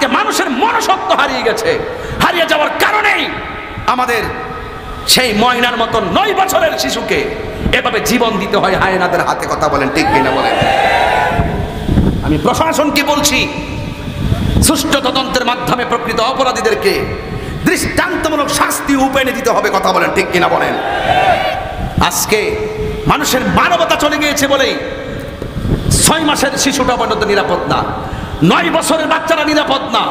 আজকে মানুষের মনসত্ব হারিয়ে গেছে। হারিয়ে যাওয়ার কারণেই আমাদের সেই ময়নার মতন 9 বছরের শিশুকে এভাবে জীবন দিতে হয় হায়নাদের হাতে। কথা বলেন ঠিক কিনা বলেন? আমি প্রশাসনকে বলছি, সুষ্ঠু তদন্তের মাধ্যমে প্রকৃত অপরাধীদেরকে দৃষ্টান্তমূলক শাস্তি উপেনে দিতে হবে। কথা বলেন ঠিক কিনা বলেন? আজকে মানুষের মানবতা চলে গিয়েছে বলেই 6 মাসের শিশুটা পর্যন্ত নিরাপদ না, 9 বছরের বাচ্চারা নিরাপদ না,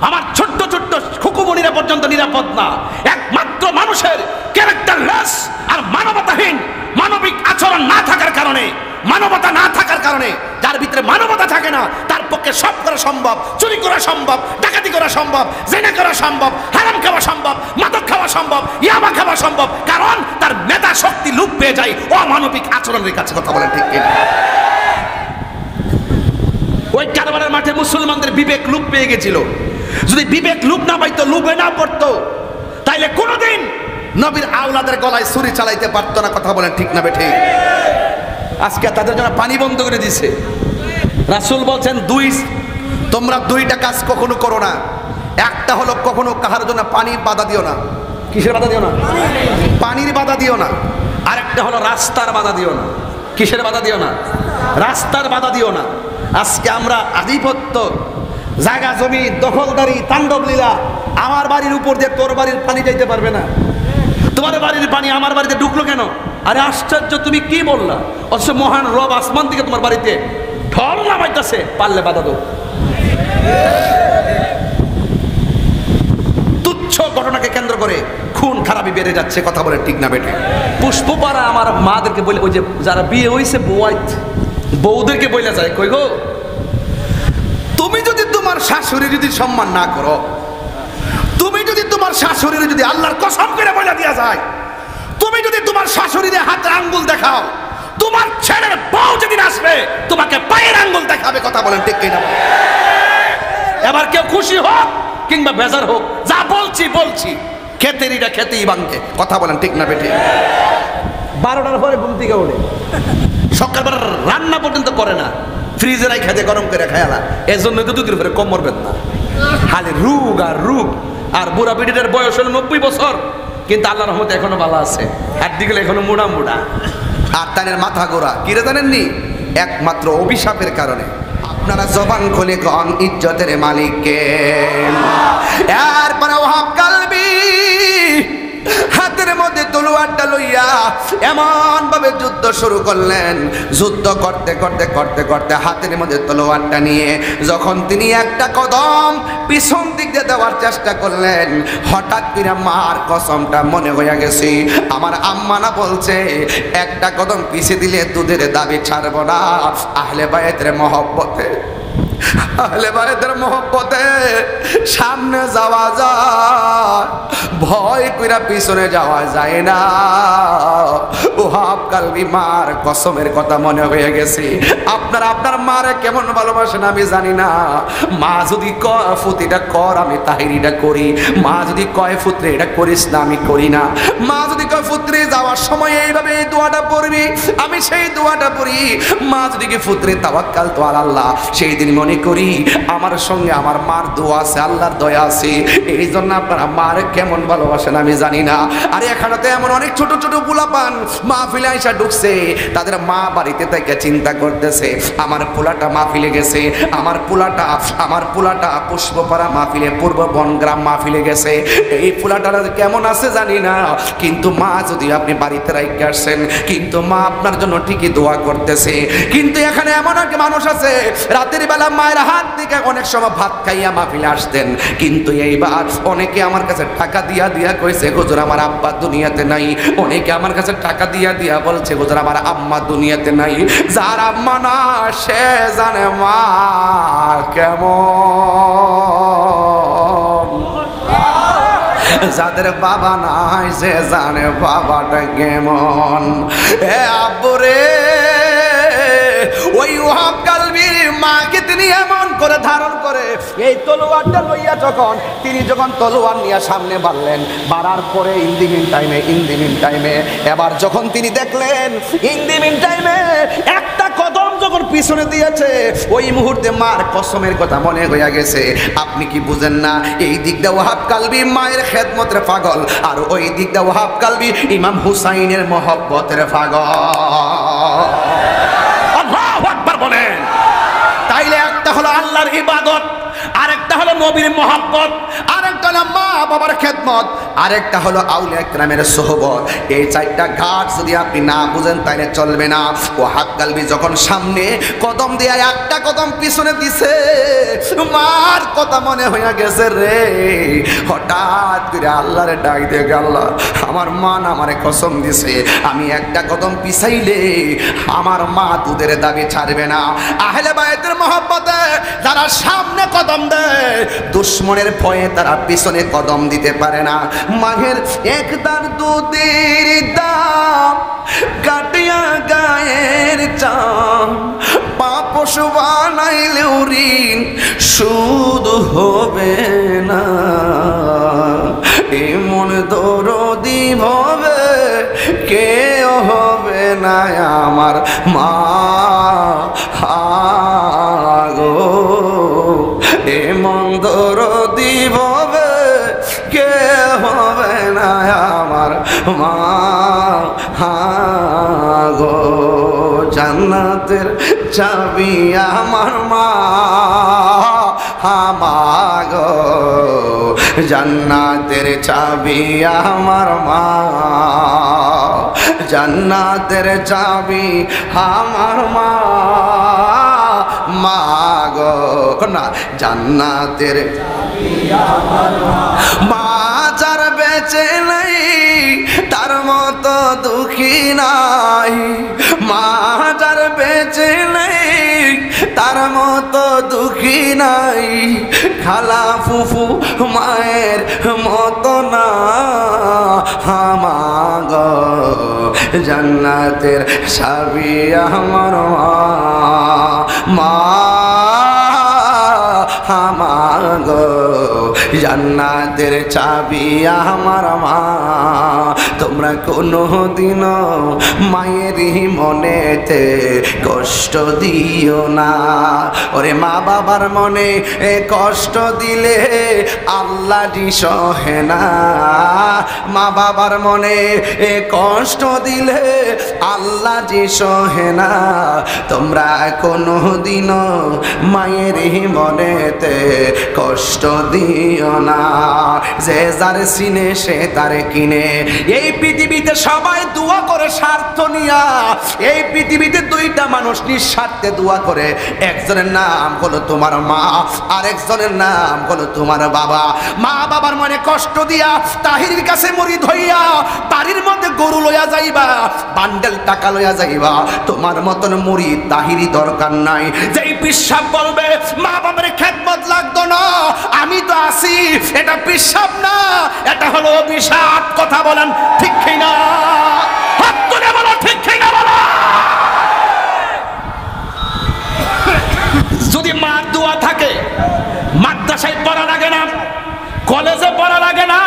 আমার ছোট্ট ছোট্ট খুকুমনিরা পর্যন্ত নিরাপদ না। একমাত্র মানুষের ক্যারেক্টারলেস আর মানবতাহীন মানবিক আচরণ না থাকার কারণে, মানবতা না থাকার কারণে, যার ভিতরে মানবতা থাকে না তার পক্ষে সব করা সম্ভব। চুরি করা সম্ভব, ডাকাতি করা সম্ভব, জিনা করা সম্ভব, হারাম খাওয়া সম্ভব, মাদক খাওয়া সম্ভব, ইয়াবা খাওয়া সম্ভব, কারণ তার মেধা শক্তি লুপ পেয়ে যায় অমানবিক আচরণের কাছে। কথা বলেন ঠিক কিনা? ওই কারবারের মাঠে মুসলমানদের বিবেক লুপ পেয়ে গেছিল। যদি বিবেক লুপ না পাইতো, লুপে না পড়তো, তাইলে কোনোদিন নবীর আওলাদের গলায় ছুরি চালাইতে পারতো না। কথা বলেন ঠিক না বেঠিক? আজকে তাদের জন্য পানি বন্ধ করে দিছে। রাসূল বলছেন তোমরা 2টা কাজ কখনো করো না। একটা হলো কখনো কাহার জন্য পানির বাধা দিও না। কিসের বাধা দিও না? পানির বাধা দিও না। আরেকটা হলো রাস্তার বাধা দিও না। কিসের বাধা দিও না? রাস্তার বাধা দিও না। আজকে আমরা আধিপত্য, জায়গা জমি দখলদারি, তাণ্ডব লীলা, আমার বাড়ির উপর দিয়ে তোর বাড়ির পানি যাইতে পারবে না, তোমার বাড়ির পানি আমার বাড়িতে ঢুকলো কেন? আরে আশ্চর্য, তুমি কি বললা? অথচ মহান রব আসমান থেকে তোমার বাড়িতে ঢল নামাইতেছে, পারলে বাধা দাও। তুচ্ছ ঘটনাকে কেন্দ্র করে খুন খারাপি বেড়ে যাচ্ছে। কথা বলে ঠিক না বেটে? পুষ্পপাড়া আমার মাদেরকে বলে, ওই যে যারা বিয়ে হয়েছে বউদেরকে বলে যায়, কই গো তুমি যদি তোমার শাশুড়ি যদি সম্মান না করো, তুমি যদি তোমার শাশুড়ির যদি আল্লাহর কসম করে বলে দিয়া যায়, তুমি যদি তোমার শাশুড়ির হাতের আঙ্গুল দেখাও, তোমার ছেলের বউ যেদিন আসবে তোমাকে পায়ের আঙ্গুল দেখাবে। কথা বলেন ঠিক কিনা? এবার কেউ খুশি হোক কিংবা বেজার হোক, যা বলছি খেতেরিটা খেতেই ভাঙে। কথা বলেন ঠিক না বেটে? 12টার পরে ঘুম থেকে ওঠে, সকালবেলা রান্না পর্যন্ত করে না, ফ্রিজে রাই খেতে গরম করে খায়ালা। এর জন্য তো 2 দিন পরে কম মরবেন না, খালি রোগ আর রোগ। আর বুড়া পিড়িটার বয়স হলো 90 বছর, কিন্তু আল্লাহর রহমতে এখনো ভালো আছে, হাড্ডি গুলো এখনো মুড়া মুড়া। আর তাদের মাথা গোড়া কি রে জানেননি? একমাত্র অভিশাপের কারণে। আপনারা জবান খুলে কন ইজ্জতের মালিককে। এরপরে ওহাব কালবি হাতের মধ্যে তলোয়ারটা লইয়া এমন ভাবে যুদ্ধ শুরু করলেন। যুদ্ধ করতে করতে করতে করতে হাতের মধ্যে তলোয়ারটা নিয়ে যখন তিনি একটা কদম পিছন দিক দিয়ে দেওয়ার চেষ্টা করলেন, হঠাৎ করে মার কসমটা মনে হইয়া গেছে। আমার আম্মা না বলছে, একটা কদম পিছিয়ে দিলে দুধের দাবি ছাড়ব না। আহলে বায়তের মহব্বতে, আহলে বায়তের মহব্বতে সামনে যাওয়া যায়, ভয় কইরা পিছনে যাওয়া যায় না। ওহাব কালবি মার কসমের কথা মনে হয়ে গেছে। আপনারা আপনার মারে কেমন ভালোবাসেন আমি জানি না। মা যদি কয় ফুতিটা কর, আমি তাহিরিটা করি। মা যদি কয় ফুত্রে এটা করিস না, আমি করি না। মা যদি কয় ফুত্রে যাওয়ার সময় এইভাবে এই দোয়াটা পড়বি, আমি সেই দোয়াটা পড়ি। মা যদি কি ফুত্রে তাওয়াক্কাল তো আল্লাহ, সেই দিন মনে করি আমার সঙ্গে আমার মার দোয়া আছে, আল্লাহর দয়া আছে। এই জন্য আপনারা মারে কেমন ভালোবাসেন আমি জানি না। আর এখানেতে এমন অনেক ছোট ছোট পোলাপান মাহফিলে আইসা ঢুকছে, তাদের মা বাড়িতে থেকে চিন্তা করতেছে আমার পোলাটা মাহফিলে গেছে, আমার পোলাটা পুষ্পপাড়া মাহফিলে, পূর্ব বনগ্রাম মাহফিলে গেছে, এই পোলাটা কেমন আছে জানি না। কিন্তু মা যদি আপনি বাড়িতে রাইখে আসছেন, কিন্তু মা আপনার জন্য ঠিকই দোয়া করতেছে। কিন্তু এখানে এমন এক মানুষ আছে রাতের বেলা মায়ের হাত থেকে অনেক সময় ভাত খাইয়া মাহফিলে আসতেন, কিন্তু এইবার অনেকে আমার কাছে টাকা দিয়া কইছে হুজুর আমার আব্বা দুনিয়াতে নাই। অনেকে আমার কাছে টাকা দিয়া বলছে হুজুর আমার আম্মা দুনিয়াতে নাই। যার আম্মা না সে জানে মা কেমন, যাদের বাবা নাই সে জানে বাবাটা কেমন। এ আব্বু রে, ওই ওহাব কালবির মাকে তিনি এমন করে ধারণ করে এই তলোয়ারটা লইয়া তিনি যখন তলোয়ার নিয়ে সামনে বাড়লেন, বাড়ার পরে ইন দি মিন টাইমে এবার যখন তিনি দেখলেন ইন দি মিন টাইমে একটা কদম যখন পিছনে দিয়েছে, ওই মুহূর্তে মার কসমের কথা মনে হইয়া গেছে। আপনি কি বুঝেন না? এই দিকটা ওয়াহাব কালবি মায়ের খেদমতের পাগল, আর ওই দিকটা ওয়াহাব কালবি ইমাম হুসাইনের মহব্বতের পাগল। আল্লাহু আকবার বলেন। তাইলে একটা হলো আল্লাহর ইবাদত, আরেকটা হলো নবীর মহব্বত, আরেকটা হলো মা বাবার খেদমত, আরেকটা হলো আউলিয়া কেরামের সোহবত। এই চারটা ঘাট যদি আপনি না বুঝেন তাইলে চলবে না। ওয়াহাব কালবি যখন সামনে কদম দিয়া একটা কদম পিছনে দিছে, মার কথা মনে হইয়া গেছে রে। হঠাৎ করে আল্লাহরে ডাক দিয়ে আল্লাহ, আমার মা না আমারে কসম দিছে আমি একটা কদম পিছাইলে আমার মা দুধের দাবি ছাড়বে না। আহলে বায়তের মহব্বতে যারা সামনে কদম দেয়, দুশ্মনের ভয়ে তারা পিছনে কদম দিতে পারে না। মাঘের একদার দুধের দাম কাটিয়া গায়ের চাম, পাপস বানাইলেও ঋণ সুদ হবে না। এমন দরদি হবে কেউ হবে না আমার মা গো। এমন দরদি হবে কে হবে না আমার মা গো। জান্নাতের চাবি আমার মা গো, জান্নাতের চাবি আমার মা, জান্নাতের চাবি আমার মা গো না। জান্নাতের চাবি আমার মা, যার বেঁচে নাই তার মতো দুঃখী নাই, মা যার বেঁচে নাই তার মতো দুঃখী নাই। খালা ফুফু মায়ের মতো না মা গো, জান্নাতের চাবি আমার মা গো, জান্নাতের চাবি আমার মা। তোমরা কোনো দিন মায়েরই মনেতে কষ্ট দিও না। ওরে মা বাবার মনে কষ্ট দিলে আল্লাহ সহে না। মা বাবার মনে কষ্ট দিলে আল্লাহ সহে না। তোমরা কোনো দিন মায়েরই মনেতে কষ্ট দিও না। যে যার সিনে সে তারে কিনে। এই পৃথিবীতে সবাই দোয়া করে স্বার্থ নিয়া। এই পৃথিবীতে দুইটা মানুষ নিঃস্বার্থে দোয়া করে, একজনের নাম হলো তোমার মা, আরেকজনের নাম হলো তোমার বাবা। মা বাবার মনে কষ্ট দিয়া তাহিরির কাছে মুরিদ হইয়া বাড়ির মধ্যে গরু লইয়া যাইবা, বান্ডেল টাকা লইয়া যাইবা। তোমার মতন মুরিদ তাহিরি দরকার নাই। যেই পিসাব বলবে মা বাবার খেদমত লাগতো না, আমি তো আছি, এটা পিসাব না, এটা হলো অভিশাপ। কথা বলেন ঠিক কিনা? হাত তুলে বলো ঠিক কিনা বলো। যদি মার দোয়া থাকে, মাদ্রাসায় পড়া লাগে না, কলেজে পড়া লাগে না,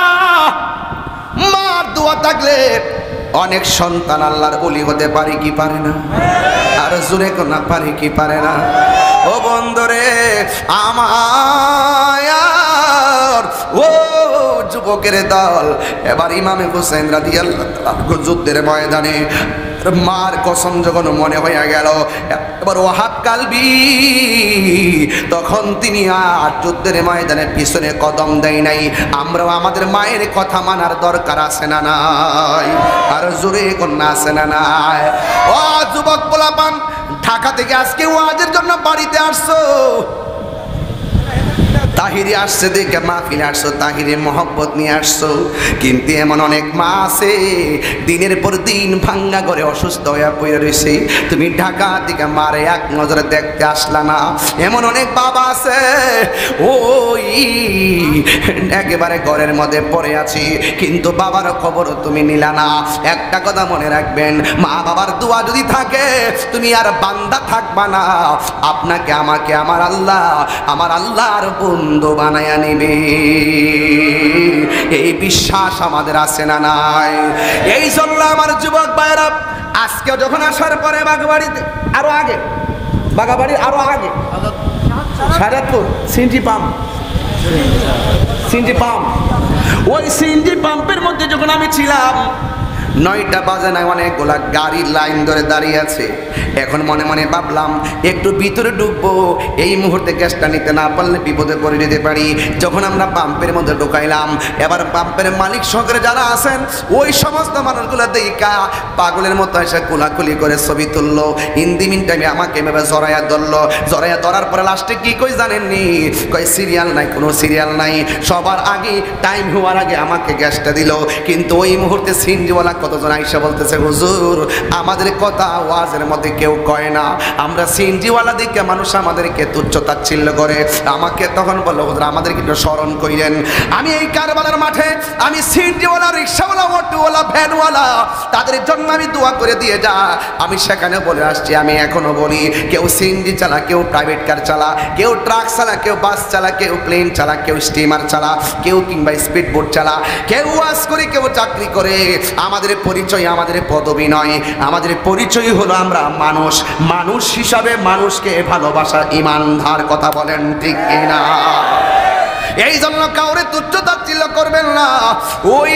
মার দোয়া থাকলে অনেক সন্তান আল্লাহর ওলি হতে পারে কি পারে না? আর জোরে কোনা পারে কি পারে না? ও বন্ধুরে আমার, ও যুবকের দল, এবার ইমামে হুসাইন রাদিয়াল্লাহু তাআলা যুদ্ধের ময়দানে মার কসম যখন মনে হয়ে গেল, এবার ওয়াহাব কালবি তখন তিনি আর যুদ্ধের ময়দানে পিছনে কদম দেয় নাই। আমরাও আমাদের মায়ের কথা মানার দরকার আছে না নাই? আর জোরে কন্যা আছে না নাই? ও যুবক পোলাপান, ঢাকা থেকে আজকে ওয়াজের জন্য বাড়িতে আসছো, তাহিরি আসছে দেখে মাহফিলে আসছো, তাহিরি মহব্বত নিয়ে আসছো, কিন্তু এমন অনেক মা আছে দিনের পর দিন ভাঙ্গা করে অসুস্থ হয়ে পড়ে রয়েছে, তুমি ঢাকা থেকে মারে এক নজরে দেখতে আসলা না। এমন অনেক বাবা আছে ওই একেবারে ঘরের মধ্যে পড়ে আছি, কিন্তু বাবার খবরও তুমি নিলা না। একটা কথা মনে রাখবেন, মা বাবার দোয়া যদি থাকে তুমি আর বান্দা থাকবা না, আপনাকে আমাকে আমার আল্লাহর বন্ধু বানায়া নিবে। এই বিশ্বাস আমাদের আছে না নাই? এই জন্য আমার যুবক ভাইরা আজকে যখন আসার পরে বাগাবাড়িতে আরো আগে, বাগাবাড়ির আরো আগে সাজাদপুর সিএনজি পাম্প, ওই সিএনজি পাম্পের মধ্যে যখন আমি ছিলাম 9টা বাজে না, অনেকগুলা গাড়ির লাইন ধরে দাঁড়িয়ে আছে। এখন মনে মনে ভাবলাম একটু ভিতরে ঢুকবো, এই মুহূর্তে গ্যাসটা নিতে না পারলে বিপদে পড়ে যেতে পারি। যখন আমরা পাম্পের মধ্যে ঢুকাইলাম, এবার পাম্পের মালিক সহকারে যারা আছেন ওই সমস্ত মানুষগুলো দেখা পাগলের মতো এসে কোলাকুলি করে ছবি তুললো। ইন্দিমিন টাইমে আমাকে এভাবে জড়াইয়া ধরলো, জড়াইয়া ধরার পরে লাস্টে কি কই জানেননি? কই সিরিয়াল নাই, কোনো সিরিয়াল নাই, সবার আগে টাইম হওয়ার আগে আমাকে গ্যাসটা দিল। কিন্তু ওই মুহূর্তে সিনজিওয়ালা কতজন আইসা বলতেছে, হুজুর আমাদের কথা ওয়াজের মধ্যে কেউ কয় না, আমরা সিএনজিওয়ালা দিকে মানুষ আমাদেরকে তুচ্ছ তাচ্ছিল্য করে। আমাকে তখন বললো, হুজুর আমাদেরকে একটু স্মরণ করিলেন। আমি এই কারবালার মাঠে আমি সিএনজিওয়ালা, রিক্সাওয়ালা, অটোওয়ালা, ভ্যানওয়ালা তাদের জন্য আমি দোয়া করে দিয়ে যা। আমি সেখানে বলে আসছি, আমি এখনো বলি, কেউ সিএনজি চালা, কেউ প্রাইভেট কার চালা, কেউ ট্রাক চালা, কেউ বাস চালা, কেউ প্লেন চালা, কেউ স্টিমার চালা, কেউ কিংবা স্পিড বোট চালা, কেউ ওয়াজ করে, কেউ চাকরি করে। আমাদের পরিচয় আমাদের পদবি নয়, আমাদের পরিচয় হলো আমরা মানুষ। মানুষ হিসাবে মানুষকে ভালোবাসা ইমানদার, কথা বলেন ঠিক কিনা? এই জন্য কাউরে তুচ্ছ তাচ্ছিল্য করবেন না। ওই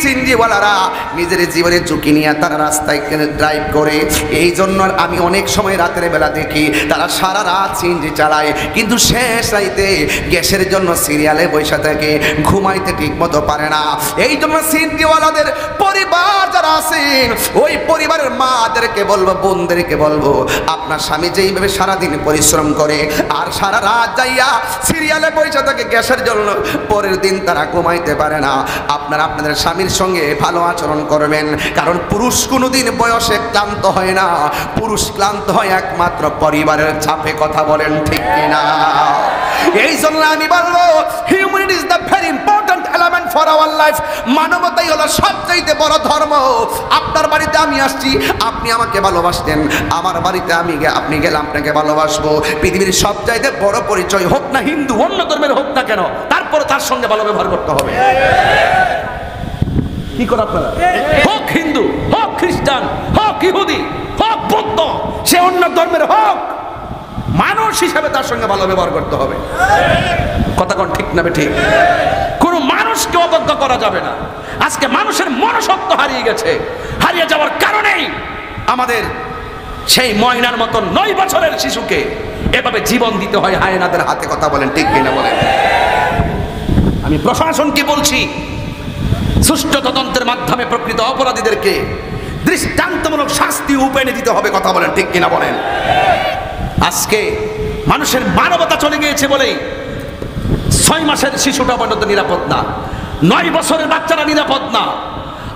সিএনজিওয়ালারা নিজের জীবনের ঝুঁকি নিয়ে তারা রাস্তায় ড্রাইভ করে। এই জন্য আমি অনেক সময় রাতের বেলা দেখি তারা সারা রাত সিএনজি চালায়, কিন্তু শেষ রাইতে গ্যাসের জন্য সিরিয়ালে বসে থাকে, ঘুমাইতে ঠিক মতো পারে না। এই জন্য সিএনজিওয়ালাদের পরিবার যারা আছেন, ওই পরিবারের মাদেরকে বলবো, বোনদেরকে বলবো, আপনার স্বামী যেইভাবে সারাদিন পরিশ্রম করে আর সারা রাত যাইয়া সিরিয়ালে বসে থাকে গ্যাসের জন্য, পরের দিন তারা ঘুমাইতে পারে না, আপনারা আপনাদের স্বামীর সঙ্গে ভালো আচরণ করবেন। কারণ পুরুষ কোনোদিন বয়সে ক্লান্ত হয় না, পুরুষ ক্লান্ত হয় একমাত্র পরিবারের চাপে, কথা বলেন ঠিক কিনা? এই জন্য আমি বলবো, humanity is the very important element for our life. মানবতাই হলো সবচেয়ে বড় ধর্ম। আপনার বাড়িতে আমি আসছি, আপনি আমাকে ভালোবাসতেন, আমার বাড়িতে আপনি গেলে আপনাকে ভালোবাসবো। পৃথিবীর সবচাইতে বড় পরিচয় হোক না হিন্দু, অন্য ধর্মের হোক না কেন, তারপর তার সঙ্গে ভালো ব্যবহার করতে হবে। কি করে আপনারা, হোক হিন্দু, হোক খ্রিস্টান, হোক ইহুদি, হোক বৌদ্ধ, সে অন্য ধর্মের হোক, মানুষ হিসাবে তার সঙ্গে ভালো ব্যবহার করতে হবে। কথা কোন ঠিক না ঠিক? কোন মানুষকে অবজ্ঞা করা যাবে না। আজকে মানুষের মনসত্ব হারিয়ে গেছে, হারিয়ে যাওয়ার কারণেই আমাদের সেই ময়নার মতন 9 বছরের শিশুকে এভাবে জীবন দিতে হয় হায়নাদের হাতে, কথা বলেন ঠিক কিনা বলেন? আমি প্রশাসনকে বলছি, সুষ্ঠু তদন্তের মাধ্যমে প্রকৃত অপরাধীদেরকে দৃষ্টান্তমূলক শাস্তি উপেনে দিতে হবে, কথা বলেন ঠিক কিনা বলেন? আজকে মানুষের মানবতা চলে গিয়েছে বলেই 6 মাসের শিশুটা পর্যন্ত নিরাপদ না, 9 বছরের বাচ্চারা নিরাপদ না,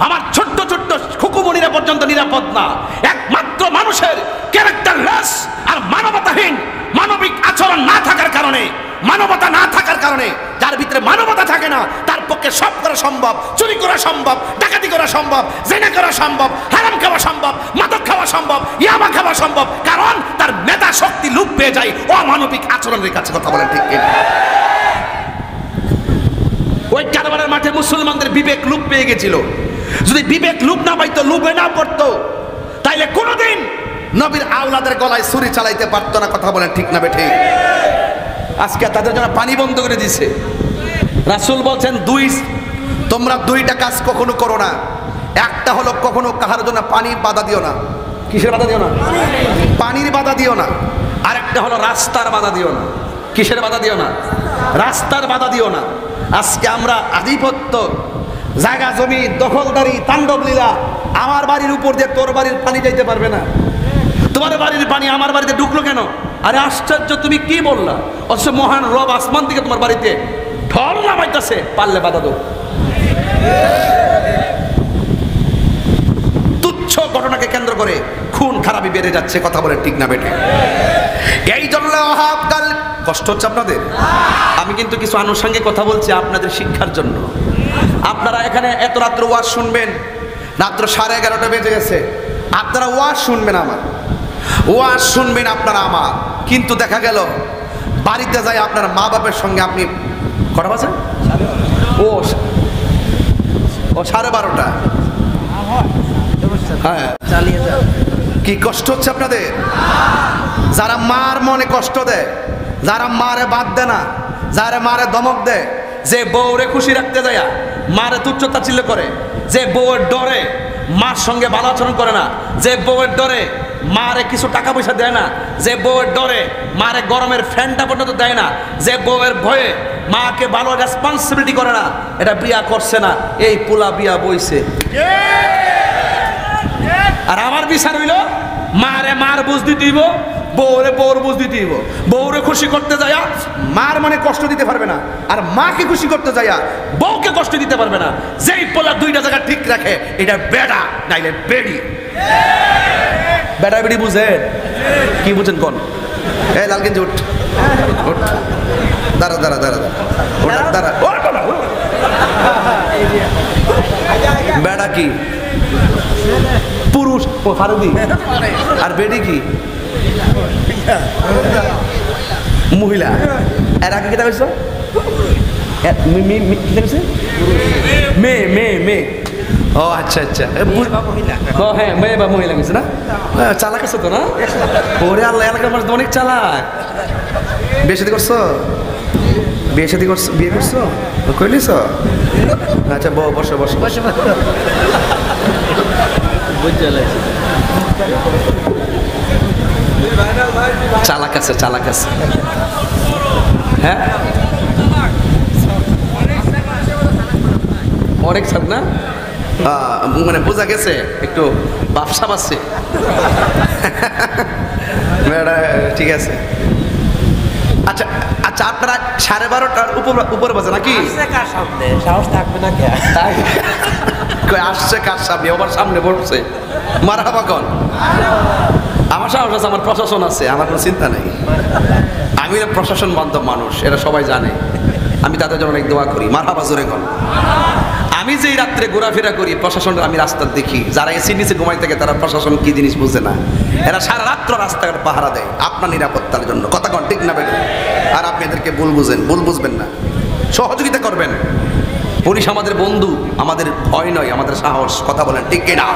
আমার ছোট্ট ছোট্ট খুকুমণিরা পর্যন্ত নিরাপদ না। একমাত্র মানুষের ক্যারেক্টারলেস আর মানবতাহীন, মানবিক আচরণ না থাকার কারণে, মানবতা না থাকার কারণে, যার ভিতরে মানবতা থাকে না তার পক্ষে সব করা সম্ভব, চুরি করা সম্ভব, ডাকাতি করা সম্ভব, জেনা করা সম্ভব, হারাম খাওয়া সম্ভব, মাদক খাওয়া সম্ভব, ইয়াবা খাওয়া সম্ভব, কারণ তার মেধা শক্তি লুপ পেয়ে যায় অমানবিক আচরণের কাছে, কথা বলেন ঠিক কিনা? ওই কারবারের মাঠে মুসলমানদের বিবেক লুপ পেয়ে গেছিল। যদি বিবেক লুপ না পাইতো, লুপে না পড়তো, তাইলে কোনোদিন নবীর আওলাদের গলায় ছুরি চালাইতে পারতো না, কথা বলেন ঠিক না বেঠিক? আজকে তাদের জন্য পানি বন্ধ করে দিছে। রাসূল বলছেন, তোমরা 2টা কাজ কখনো করো না। একটা হলো কখনো কাহার জন্য পানির বাধা দিও না। কিসের বাধা দিও না? পানির বাধা দিও না। আরেকটা হলো রাস্তার বাধা দিও না। কিসের বাধা দিও না? রাস্তার বাধা দিও না। আজকে আমরা আধিপত্য, জায়গা জমি দখলদারি, তাণ্ডব লীলা, আমার বাড়ির উপর দিয়ে তোর বাড়ির পানি যাইতে পারবে না, তোমার বাড়ির পানি আমার বাড়িতে ঢুকলো কেন, আরে আশ্চর্য, তুমি কি বললা? অথচ মহান রব আসমান থেকে তোমার বাড়িতে ঢল নামাইতেছে, পারলে বাধা দাও। তুচ্ছ ঘটনাকে কেন্দ্র করে খুন খারাপি বেড়ে যাচ্ছে, কথা বলে ঠিক না বেটে? এই জন্য কষ্ট হচ্ছে আপনাদের। আমি কিন্তু কিছু আনুষঙ্গিক কথা বলছি আপনাদের শিক্ষার জন্য। আপনারা এখানে এত রাত্র ওয়াজ শুনবেন, রাত্র 11:30 বেজে গেছে, আপনারা ওয়াজ শুনবেন, আমার ওয়াজ শুনবেন আপনারা আমার, কিন্তু দেখা গেল বাড়িতে যায় আপনার মা বাপের সঙ্গে আপনি কটা বাজে? ও 12:30। হ্যাঁ, কি কষ্ট হচ্ছে আপনাদের? যারা মার মনে কষ্ট দেয়, যারা মারে বাদ দেয় না, যারা মারে ধমক দেয়, যে বউরে খুশি রাখতে যায় মারে তুচ্ছ-তাচ্ছিল্য করে, যে বউয়ের ডরে মার সঙ্গে ভালো আচরণ করে না, যে বউয়ের ডরে মারে কিছু টাকা পয়সা দেয় না, যে বউয়ের ডরে মারে গরমের ফ্যানটা পর্যন্ত দেয় না, যে বউয়ের ভয়ে মাকে ভালো রেসপন্সিবিলিটি করে না, এটা বিয়া করছে না, এই পোলা বিয়া বইছে। আর আমার বিচার হইল মারে মার বুঝ দিতে হইব, বউরে বউর বুঝ দিতে হইব। বউরে খুশি করতে যায়া মার মনে কষ্ট দিতে পারবে না, আর মাকে খুশি করতে যায়া বউকে কষ্ট দিতে পারবে না। যেই পোলা দুইটা জায়গা ঠিক রাখে, এটা বেড়া নাইলে বেড়ি। বেড়া বেড়ি বুঝেন? কি বুঝেন কোন? এই লাল গেঞ্জি উঠ, উঠ, দাঁড়া দাঁড়া দাঁড়া দাঁড়া, বেড়া কি? পুরুষ ও ফারুদি। আর বেডি কি? মহিলা। এর আগে কেটা কইছো? মেয়ে মেয়ে মেয়ে। ও আচ্ছা আচ্ছা, হ্যাঁ মেয়ে বা মহিলা গেছে না? চালাক আছে তো না? ওরে আল্লাহ, এলাকার মানুষ অনেক চালাক। বিয়ে শাদী করছো? বিয়ে শাদী করছো? বিয়ে করছো? কইলিস? আচ্ছা বসো বসো বসো। চালাক আছে, চালাক আছে। হ্যাঁ অনেক চাপ না, মানে বোঝা গেছে একটু ব্যবসা আছে। ঠিক আছে। আচ্ছা আচ্ছা, আপনারা 12:30 উপর বাজে নাকি? সাহস থাকবে না কে? তাই আসছে কার সামনে? আমার সামনে বসছে। মারহাবা কন। আমার সাহস আছে, আমার প্রশাসন আছে, আমার কোনো চিন্তা নেই। আমি প্রশাসন বান্ধব মানুষ, এটা সবাই জানে। আমি তাদের জন্য অনেক দোয়া করি। মারহাবা জোরে কন। আমি যেই রাত্রে ঘোরাফেরা করি, প্রশাসনের আমি রাস্তা দেখি। যারা এসির নিচে ঘুমাই থাকে তারা প্রশাসন কি জিনিস বুঝে না। এরা সারা রাত্র রাস্তাঘাট পাহারা দেয় আপনার নিরাপত্তার জন্য, কথা কন ঠিক না বেটা? আর আপনি এদেরকে ভুল বুঝেন, ভুল বুঝবেন না, সহযোগিতা করবেন। পুলিশ আমাদের বন্ধু, আমাদের ভয় নয়, আমাদের সাহস, কথা বলেন ঠিক কিনা?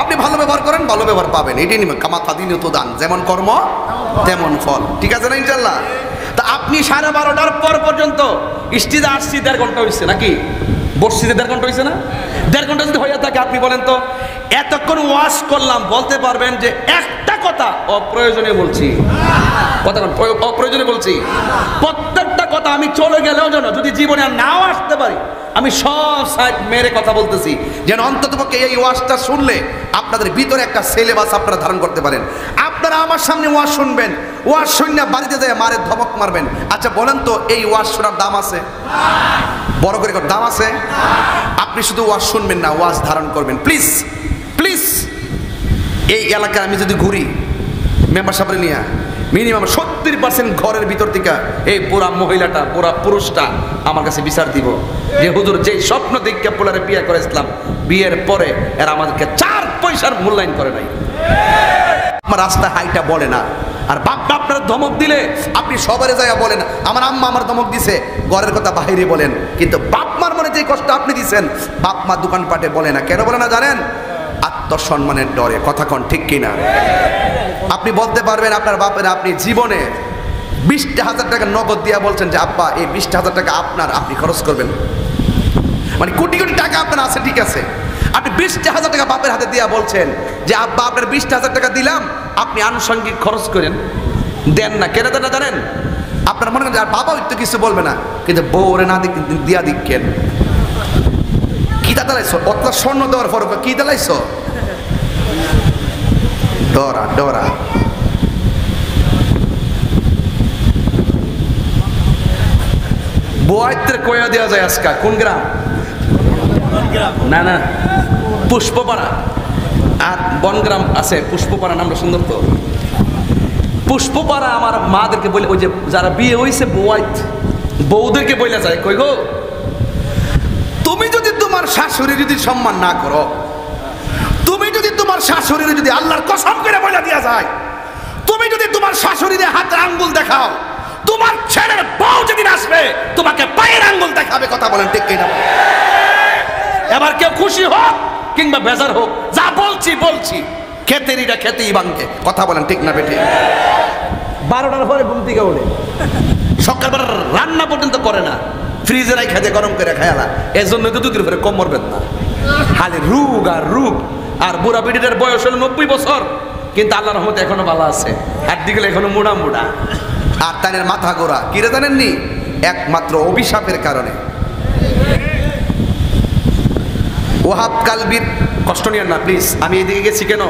আপনি ভালো ব্যবহার করেন, ভালো ব্যবহার পাবেন। এটাই নিবেন, কামাতা দিন তো দান, যেমন কর্ম তেমন ফল, ঠিক আছে না ইনশাল্লাহ? তা আপনি 12:30 পর পর্যন্ত স্টিজে আসছি 1.5 ঘন্টা হয়েছে নাকি? বসছি 1.5 ঘন্টা হয়েছে না? 1.5 ঘন্টা যদি হয়ে থাকে, আপনি বলেন তো এতক্ষণ ওয়াজ করলাম, বলতে পারবেন যে একটা কথা অপ্রয়োজনীয় বলছি? কথা অপ্রয়োজনীয় বলছি? প্রত্যেকটা কথা আমি চলে গেলেও যেন, যদি জীবনে আর নাও আসতে পারি, আমি সব সাইড মেরে কথা বলতেছি, যেন অন্ততপক্ষে এই ওয়াজটা শুনলে আপনাদের ভিতরে একটা সিলেবাস আপনারা ধারণ করতে পারেন। আপনারা আমার সামনে ওয়াজ শুনবেন, ওয়াজ শুনে বাড়িতে যায় মারে ধমক মারবেন। আচ্ছা বলেন তো, এই ওয়াজ শোনার দাম আছে? বড় করে দাম আছে? আপনি শুধু ওয়াজ শুনবেন না, ওয়াজ ধারণ করবেন। প্লিজ প্লিজ, এই এলাকায় আমি যদি ঘুরি মেম্বার সাহেব নিয়ে, মিনিমাম 70% ঘরের ভিতর থেকে এই পুরা মহিলাটা, পুরা পুরুষটা আমার কাছে বিচার দিব যে হুজুর যেই স্বপ্ন দেখে পোলারে বিয়ে করে ইসলাম, বিয়ের পরে এরা আমাদেরকে 4 পয়সার মূল্যায়ন করে নাই। আমার রাস্তা হাইটা বলে না, আর বাপ আপনারা ধমক দিলে আপনি সবারে জায়গা বলেন আমার আম্মা আমার ধমক দিছে, ঘরের কথা বাইরে বলেন, কিন্তু বাপ মার মনে যে কষ্ট আপনি দিচ্ছেন বাপ মা দোকানপাটে বলে না। কেন বলে না জানেন? আত্মসম্মানের ডরে, কথা কন ঠিক কিনা? আপনি বলতে পারবেন আপনার বাপের, আপনি জীবনে 20,000 টাকা নগদ দিয়া বলছেন যে আব্বা এই 20,000 টাকা আপনার, আপনি খরচ করবেন, মানে কোটি কোটি টাকা আপনার আছে, ঠিক আছে, আপনি 20,000 টাকা বাপের হাতে দিয়া বলছেন যে আব্বা আপনার 20,000 টাকা দিলাম, আপনি আনুষঙ্গিক খরচ করেন, দেন না। কেন দেন না জানেন? আপনার মনে করেন আর বাবা তো কিছু বলবে না, কিন্তু বউরে না দিয়া দিকেন। কি দাঁড়াইছো? অত স্বর্ণ দেওয়ার পর কি দাঁড়াইছো? ডরা ডরা বোয়াইতের কয়া দেওয়া যায় আজকা কোন গ্রাম? না না, পুষ্পপাড়া। আর বনগ্রাম আছে, পুষ্পপাড়া নামটা সুন্দর তো। পুষ্পপাড়া আমার মাদেরকে বলে, ওই যে যারা বিয়ে হয়েছে বোয়াইত বউদেরকে বলে যায়, কই গো তুমি যদি তোমার শাশুড়ি যদি সম্মান না করো, তুমি যদি তোমার শাশুড়ির যদি আল্লাহর কসম করে বলে দেওয়া যায়, তুমি যদি তোমার শাশুড়ির হাতের আঙ্গুল দেখাও, তোমার ছেলের বউ যেদিন আসবে তোমাকে পায়ের আঙ্গুল দেখাবে। কথা বলেন ঠিক কিনা? এবার কেউ খুশি হোক কিংবা বেজার হোক, যা বলছি বলছি, খেতেরিটা খেতেই ভাঙবে। কথা বলেন ঠিক না বেঠে? 12টার পরে ঘুম থেকে ওঠে, সকালবেলা রান্না পর্যন্ত করে না, ফ্রিজে রাই খেতে গরম করে খায়ালা। এই জন্য তো দুধের উপরে কম মরবেন না, খালি রোগ আর রোগ। আর বুড়া পিড়িটার বয়স হলো 90 বছর, কিন্তু আল্লাহর রহমতে এখনো ভালো আছে, হাড্ডি গুলো এখনো মুড়া মুড়া। আর তাদের মাথা গোড়া কিরে জানেননি? একমাত্র অভিশাপের কারণে। ওহাব কালবির, কষ্ট নিয়েন না প্লিজ, আমি এদিকে গেছি কেন?